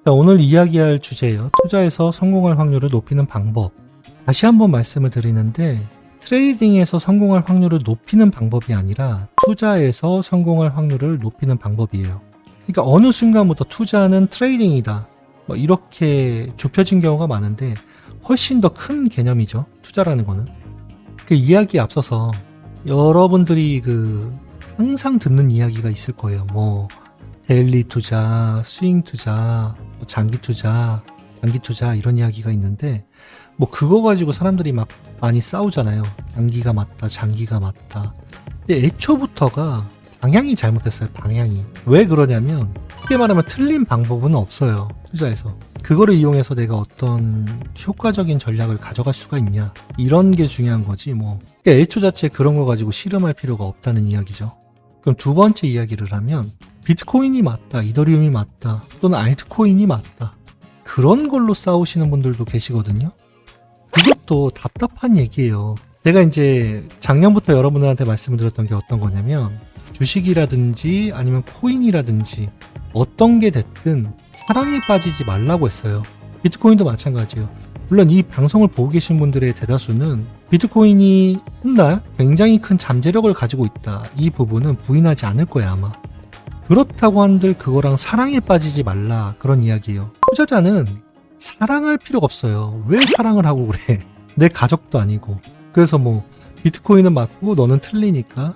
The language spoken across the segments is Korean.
자, 오늘 이야기할 주제예요. 투자에서 성공할 확률을 높이는 방법. 다시 한번 말씀을 드리는데 트레이딩에서 성공할 확률을 높이는 방법이 아니라 투자에서 성공할 확률을 높이는 방법이에요. 그러니까 어느 순간부터 투자는 트레이딩이다. 이렇게 좁혀진 경우가 많은데 훨씬 더 큰 개념이죠. 투자라는 거는. 그 이야기에 앞서서 여러분들이 항상 듣는 이야기가 있을 거예요. 데일리 투자, 스윙 투자, 장기 투자, 단기 투자 이런 이야기가 있는데 그거 가지고 사람들이 막 많이 싸우잖아요. 단기가 맞다, 장기가 맞다. 근데 애초부터가 방향이 잘못됐어요. 방향이. 왜 그러냐면 쉽게 말하면 틀린 방법은 없어요. 투자에서. 그거를 이용해서 내가 어떤 효과적인 전략을 가져갈 수가 있냐. 이런 게 중요한 거지 그러니까 애초 자체에 그런 거 가지고 씨름할 필요가 없다는 이야기죠. 그럼 두 번째 이야기를 하면 비트코인이 맞다, 이더리움이 맞다, 또는 알트코인이 맞다. 그런 걸로 싸우시는 분들도 계시거든요. 그것도 답답한 얘기예요. 제가 이제 작년부터 여러분들한테 말씀을 드렸던 게 어떤 거냐면 주식이라든지 아니면 코인이라든지 어떤 게 됐든 사랑에 빠지지 말라고 했어요. 비트코인도 마찬가지예요. 물론 이 방송을 보고 계신 분들의 대다수는 비트코인이 훗날 굉장히 큰 잠재력을 가지고 있다. 이 부분은 부인하지 않을 거예요 아마. 그렇다고 한들 그거랑 사랑에 빠지지 말라 그런 이야기예요. 투자자는 사랑할 필요가 없어요. 왜 사랑을 하고 그래? 내 가족도 아니고. 그래서 비트코인은 맞고 너는 틀리니까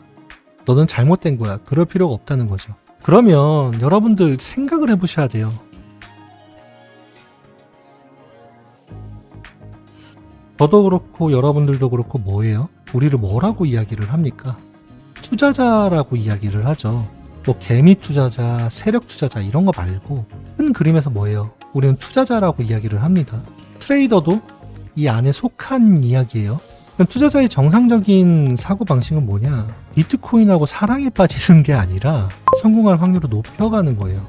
너는 잘못된 거야. 그럴 필요가 없다는 거죠. 그러면 여러분들 생각을 해보셔야 돼요. 저도 그렇고 여러분들도 그렇고 뭐예요? 우리를 뭐라고 이야기를 합니까? 투자자라고 이야기를 하죠. 개미 투자자, 세력 투자자 이런 거 말고 큰 그림에서 뭐예요? 우리는 투자자라고 이야기를 합니다. 트레이더도 이 안에 속한 이야기예요. 그럼 투자자의 정상적인 사고방식은 뭐냐? 비트코인하고 사랑에 빠지는 게 아니라 성공할 확률을 높여가는 거예요.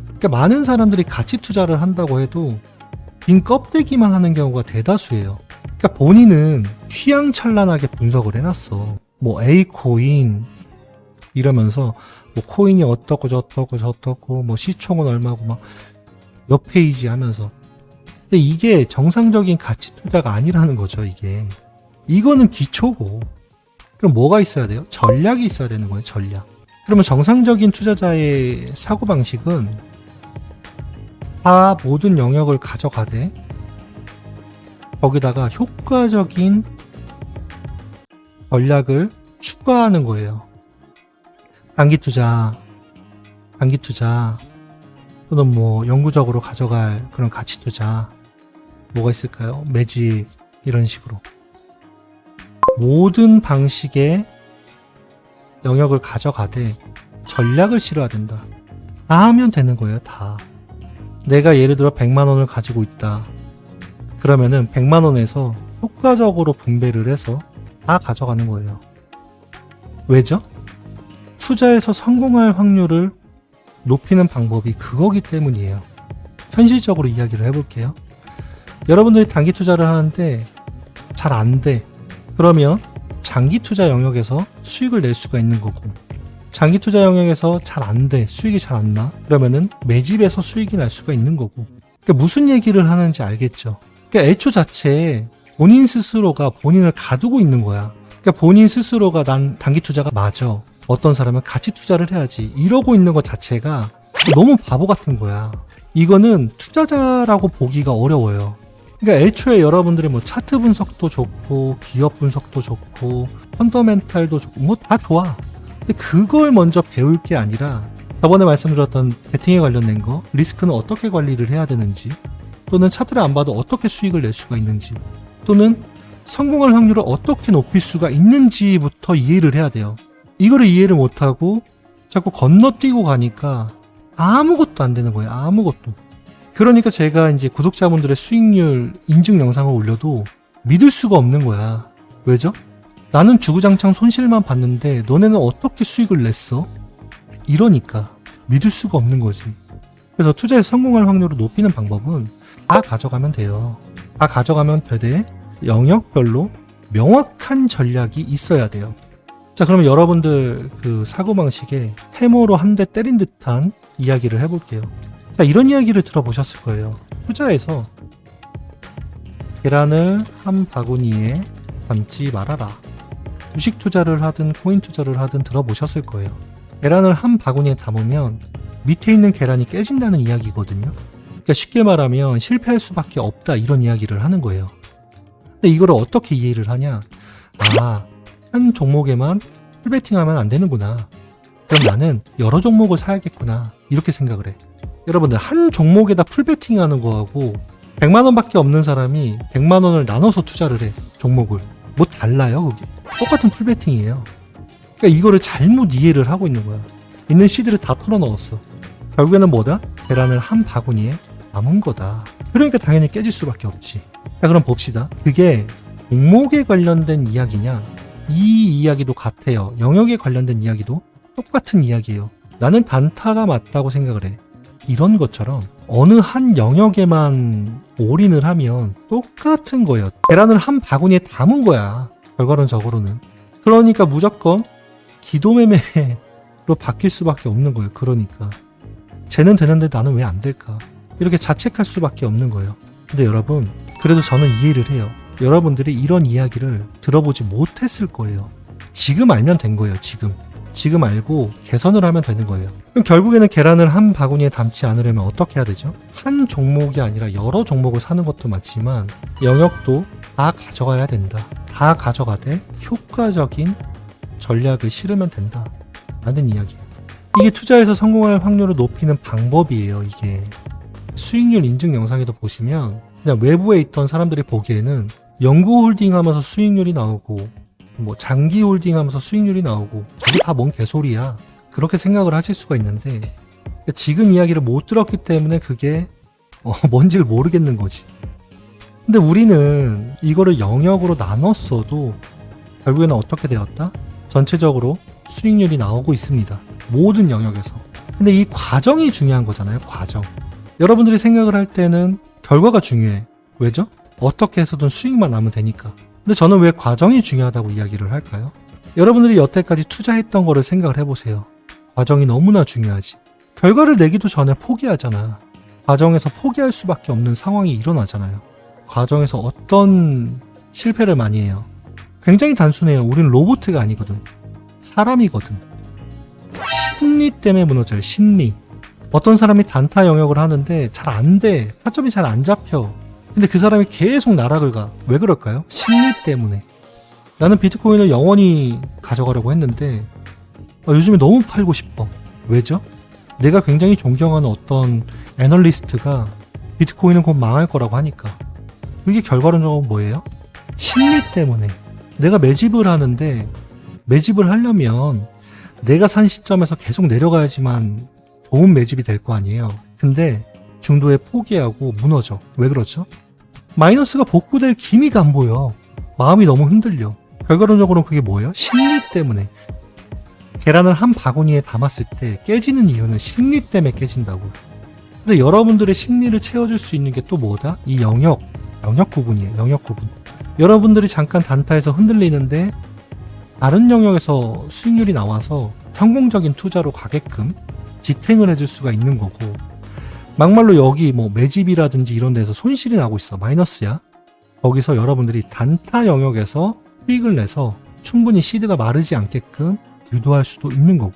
그러니까 많은 사람들이 가치 투자를 한다고 해도 빈 껍데기만 하는 경우가 대다수예요. 그러니까 본인은 휘황찬란하게 분석을 해놨어. A코인 이러면서 코인이 어떻고 저떻고 시총은 얼마고 몇 페이지 하면서. 근데 이게 정상적인 가치 투자가 아니라는 거죠. 이거는 기초고. 그럼 뭐가 있어야 돼요? 전략이 있어야 되는 거예요. 전략. 그러면 정상적인 투자자의 사고방식은 다 모든 영역을 가져가되 거기다가 효과적인 전략을 추가하는 거예요. 단기 투자 또는 영구적으로 가져갈 그런 가치 투자 뭐가 있을까요? 매직 이런 식으로 모든 방식의 영역을 가져가되 전략을 실어야 된다. 다 하면 되는 거예요. 다. 내가 예를 들어 100만 원을 가지고 있다. 그러면은 100만 원에서 효과적으로 분배를 해서 다 가져가는 거예요. 왜죠? 투자에서 성공할 확률을 높이는 방법이 그거기 때문이에요. 현실적으로 이야기를 해볼게요. 여러분들이 단기 투자를 하는데 잘 안 돼. 그러면 장기 투자 영역에서 수익을 낼 수가 있는 거고, 장기 투자 영역에서 잘 안 돼. 수익이 잘 안 나. 그러면은 매집에서 수익이 날 수가 있는 거고. 그러니까 무슨 얘기를 하는지 알겠죠? 그러니까 애초 자체에 본인 스스로가 본인을 가두고 있는 거야. 그러니까 본인 스스로가 난 단기 투자가 맞아. 어떤 사람은 가치 투자를 해야지. 이러고 있는 것 자체가 너무 바보 같은 거야. 이거는 투자자라고 보기가 어려워요. 그러니까 애초에 여러분들이 차트 분석도 좋고 기업 분석도 좋고 펀더멘탈도 좋고 다 좋아. 근데 그걸 먼저 배울 게 아니라 저번에 말씀드렸던 베팅에 관련된 거, 리스크는 어떻게 관리를 해야 되는지, 또는 차트를 안 봐도 어떻게 수익을 낼 수가 있는지, 또는 성공할 확률을 어떻게 높일 수가 있는지부터 이해를 해야 돼요. 이거를 이해를 못하고 자꾸 건너뛰고 가니까 아무것도 안 되는 거예요. 아무것도. 그러니까 제가 이제 구독자분들의 수익률 인증 영상을 올려도 믿을 수가 없는 거야. 왜죠? 나는 주구장창 손실만 봤는데 너네는 어떻게 수익을 냈어? 이러니까 믿을 수가 없는 거지. 그래서 투자에서 성공할 확률을 높이는 방법은 다 가져가면 돼요. 다 가져가면 되되 영역별로 명확한 전략이 있어야 돼요. 자, 그러면 여러분들 사고방식에 해머로 한 대 때린 듯한 이야기를 해볼게요. 자, 이런 이야기를 들어보셨을 거예요. 투자에서 계란을 한 바구니에 담지 말아라. 주식 투자를 하든 코인 투자를 하든 들어보셨을 거예요. 계란을 한 바구니에 담으면 밑에 있는 계란이 깨진다는 이야기거든요. 그러니까 쉽게 말하면 실패할 수밖에 없다, 이런 이야기를 하는 거예요. 근데 이거를 어떻게 이해를 하냐? 아, 한 종목에만 풀베팅하면 안 되는구나. 그럼 나는 여러 종목을 사야겠구나, 이렇게 생각을 해. 여러분들, 한 종목에다 풀베팅하는 거하고 100만 원밖에 없는 사람이 100만 원을 나눠서 투자를 해, 종목을. 뭐 달라요, 그게? 똑같은 풀베팅이에요. 그러니까 이거를 잘못 이해를 하고 있는 거야. 있는 씨들을 다 털어넣었어. 결국에는 뭐다? 계란을 한 바구니에 담은 거다. 그러니까 당연히 깨질 수밖에 없지. 자, 그럼 봅시다. 그게 종목에 관련된 이야기냐? 이 이야기도 같아요. 영역에 관련된 이야기도 똑같은 이야기예요. 나는 단타가 맞다고 생각을 해. 이런 것처럼 어느 한 영역에만 올인을 하면 똑같은 거예요. 계란을 한 바구니에 담은 거야, 결과론적으로는. 그러니까 무조건 기도매매로 바뀔 수밖에 없는 거예요. 그러니까 쟤는 되는데 나는 왜 안 될까, 이렇게 자책할 수밖에 없는 거예요. 근데 여러분, 그래도 저는 이해를 해요. 여러분들이 이런 이야기를 들어보지 못했을 거예요. 지금 알면 된 거예요. 지금 알고 개선을 하면 되는 거예요. 그럼 결국에는 계란을 한 바구니에 담지 않으려면 어떻게 해야 되죠? 한 종목이 아니라 여러 종목을 사는 것도 맞지만 영역도 다 가져가야 된다. 다 가져가되 효과적인 전략을 실으면 된다, 라는 이야기예요. 이게 투자에서 성공할 확률을 높이는 방법이에요. 이게 수익률 인증 영상에도 보시면 그냥 외부에 있던 사람들이 보기에는 연구 홀딩 하면서 수익률이 나오고 뭐 장기 홀딩 하면서 수익률이 나오고 저게 다 뭔 개소리야, 그렇게 생각을 하실 수가 있는데, 지금 이야기를 못 들었기 때문에 그게 뭔지를 모르겠는 거지. 근데 우리는 이거를 영역으로 나눴어도 결국에는 어떻게 되었다? 전체적으로 수익률이 나오고 있습니다. 모든 영역에서. 근데 이 과정이 중요한 거잖아요. 과정. 여러분들이 생각을 할 때는 결과가 중요해. 왜죠? 어떻게 해서든 수익만 나면 되니까. 근데 저는 왜 과정이 중요하다고 이야기를 할까요? 여러분들이 여태까지 투자했던 거를 생각을 해보세요. 과정이 너무나 중요하지. 결과를 내기도 전에 포기하잖아. 과정에서 포기할 수밖에 없는 상황이 일어나잖아요. 과정에서 어떤 실패를 많이 해요? 굉장히 단순해요. 우린 로봇가 아니거든. 사람이거든. 심리 때문에 무너져요. 심리. 어떤 사람이 단타 영역을 하는데 잘 안 돼. 타점이 잘 안 잡혀. 근데 그 사람이 계속 나락을 가. 왜 그럴까요? 심리 때문에. 나는 비트코인을 영원히 가져가려고 했는데 요즘에 너무 팔고 싶어. 왜죠? 내가 굉장히 존경하는 어떤 애널리스트가 비트코인은 곧 망할 거라고 하니까. 그게 결과론적으로 뭐예요? 심리 때문에. 내가 매집을 하는데 매집을 하려면 내가 산 시점에서 계속 내려가야지만 좋은 매집이 될 거 아니에요. 근데 중도에 포기하고 무너져. 왜 그렇죠? 마이너스가 복구될 기미가 안 보여. 마음이 너무 흔들려. 결과론적으로는 그게 뭐예요? 심리 때문에. 계란을 한 바구니에 담았을 때 깨지는 이유는 심리 때문에 깨진다고. 근데 여러분들의 심리를 채워줄 수 있는 게 또 뭐다? 이 영역 구분이에요. 영역 구분. 여러분들이 잠깐 단타에서 흔들리는데 다른 영역에서 수익률이 나와서 성공적인 투자로 가게끔 지탱을 해줄 수가 있는 거고, 막말로 여기 뭐 매집이라든지 이런 데서 손실이 나고 있어. 마이너스야. 거기서 여러분들이 단타 영역에서 수익을 내서 충분히 시드가 마르지 않게끔 유도할 수도 있는 거고.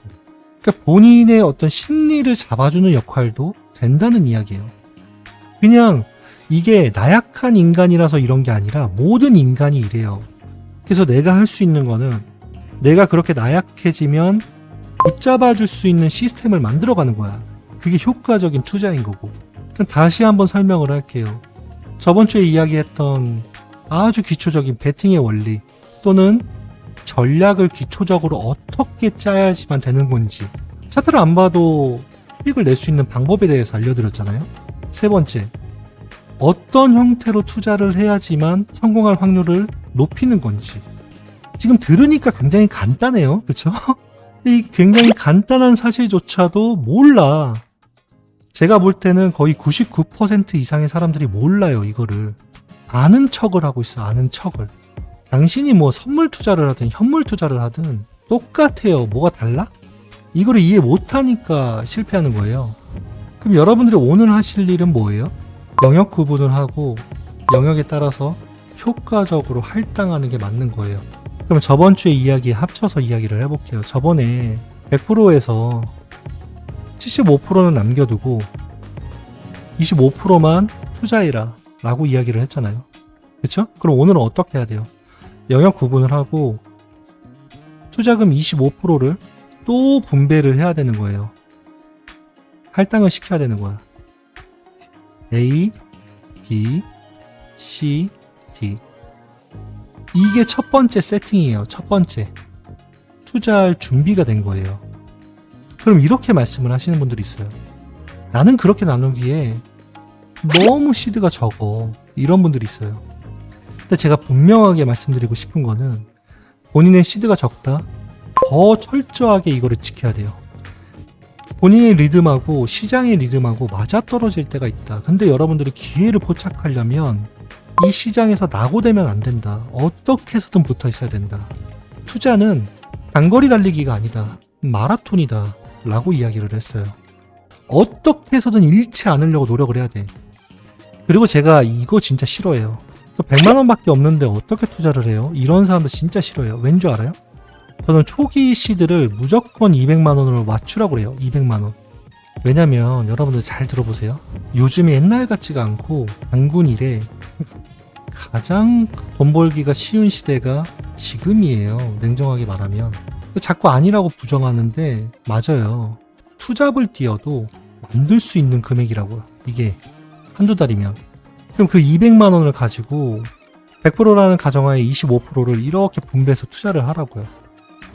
그러니까 본인의 어떤 심리를 잡아주는 역할도 된다는 이야기예요. 그냥 이게 나약한 인간이라서 이런 게 아니라 모든 인간이 이래요. 그래서 내가 할 수 있는 거는 내가 그렇게 나약해지면 붙잡아줄 수 있는 시스템을 만들어가는 거야. 그게 효과적인 투자인 거고. 다시 한번 설명을 할게요. 저번 주에 이야기했던 아주 기초적인 베팅의 원리 또는 전략을 기초적으로 어떻게 짜야지만 되는 건지, 차트를 안 봐도 수익을 낼 수 있는 방법에 대해서 알려드렸잖아요. 세 번째, 어떤 형태로 투자를 해야지만 성공할 확률을 높이는 건지. 지금 들으니까 굉장히 간단해요. 그쵸? 이 굉장히 간단한 사실조차도 몰라. 제가 볼 때는 거의 99% 이상의 사람들이 몰라요, 이거를. 아는 척을 하고 있어, 아는 척을. 당신이 뭐 선물 투자를 하든 현물 투자를 하든 똑같아요. 뭐가 달라? 이거를 이해 못하니까 실패하는 거예요. 그럼 여러분들이 오늘 하실 일은 뭐예요? 영역 구분을 하고 영역에 따라서 효과적으로 할당하는 게 맞는 거예요. 그럼 저번 주에 이야기 합쳐서 이야기를 해볼게요. 저번에 100%에서 75%는 남겨두고 25%만 투자해라 라고 이야기를 했잖아요. 그쵸? 그럼 오늘은 어떻게 해야 돼요? 영역 구분을 하고 투자금 25%를 또 분배를 해야 되는 거예요. 할당을 시켜야 되는 거야. A, B, C, D. 이게 첫 번째 세팅이에요. 첫 번째. 투자할 준비가 된 거예요. 그럼 이렇게 말씀을 하시는 분들이 있어요. 나는 그렇게 나누기에 너무 시드가 적어. 이런 분들이 있어요. 근데 제가 분명하게 말씀드리고 싶은 거는 본인의 시드가 적다. 더 철저하게 이거를 지켜야 돼요. 본인의 리듬하고 시장의 리듬하고 맞아떨어질 때가 있다. 근데 여러분들이 기회를 포착하려면 이 시장에서 낙오되면 안 된다. 어떻게 해서든 붙어 있어야 된다. 투자는 단거리 달리기가 아니다. 마라톤이다. 라고 이야기를 했어요. 어떻게 해서든 잃지 않으려고 노력을 해야 돼. 그리고 제가 이거 진짜 싫어해요. 100만 원밖에 없는데 어떻게 투자를 해요? 이런 사람들 진짜 싫어해요. 왠 줄 알아요? 저는 초기 시드를 무조건 200만 원으로 맞추라고 그래요. 200만 원. 왜냐면 여러분들 잘 들어보세요. 요즘에 옛날 같지가 않고 단군 이래 가장 돈 벌기가 쉬운 시대가 지금이에요. 냉정하게 말하면. 자꾸 아니라고 부정하는데 맞아요. 투잡을 뛰어도 만들 수 있는 금액이라고요. 이게 한두 달이면. 그럼 그 200만 원을 가지고 100%라는 가정하에 25%를 이렇게 분배해서 투자를 하라고요.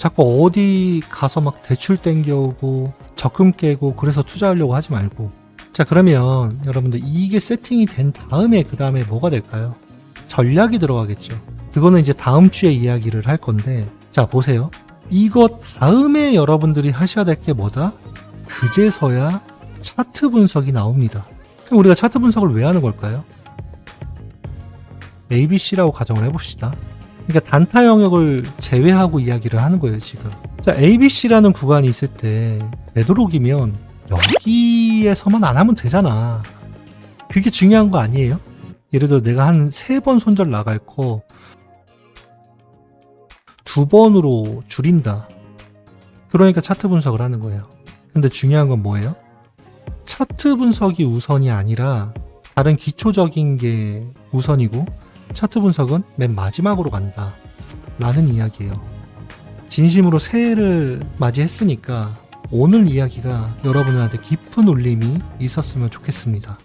자꾸 어디 가서 막 대출 땡겨오고 적금 깨고 그래서 투자하려고 하지 말고. 자, 그러면 여러분들 이게 세팅이 된 다음에 그 다음에 뭐가 될까요? 전략이 들어가겠죠. 그거는 이제 다음 주에 이야기를 할 건데, 자 보세요. 이거 다음에 여러분들이 하셔야 될 게 뭐다? 그제서야 차트 분석이 나옵니다. 그럼 우리가 차트 분석을 왜 하는 걸까요? ABC라고 가정을 해봅시다. 그러니까 단타 영역을 제외하고 이야기를 하는 거예요, 지금. 자, ABC라는 구간이 있을 때 되도록이면 여기에서만 안 하면 되잖아. 그게 중요한 거 아니에요? 예를 들어 내가 한 3번 손절 나갈 거 2번으로 줄인다. 그러니까 차트 분석을 하는 거예요. 근데 중요한 건 뭐예요? 차트 분석이 우선이 아니라 다른 기초적인 게 우선이고 차트 분석은 맨 마지막으로 간다 라는 이야기예요. 진심으로 새해를 맞이했으니까 오늘 이야기가 여러분들한테 깊은 울림이 있었으면 좋겠습니다.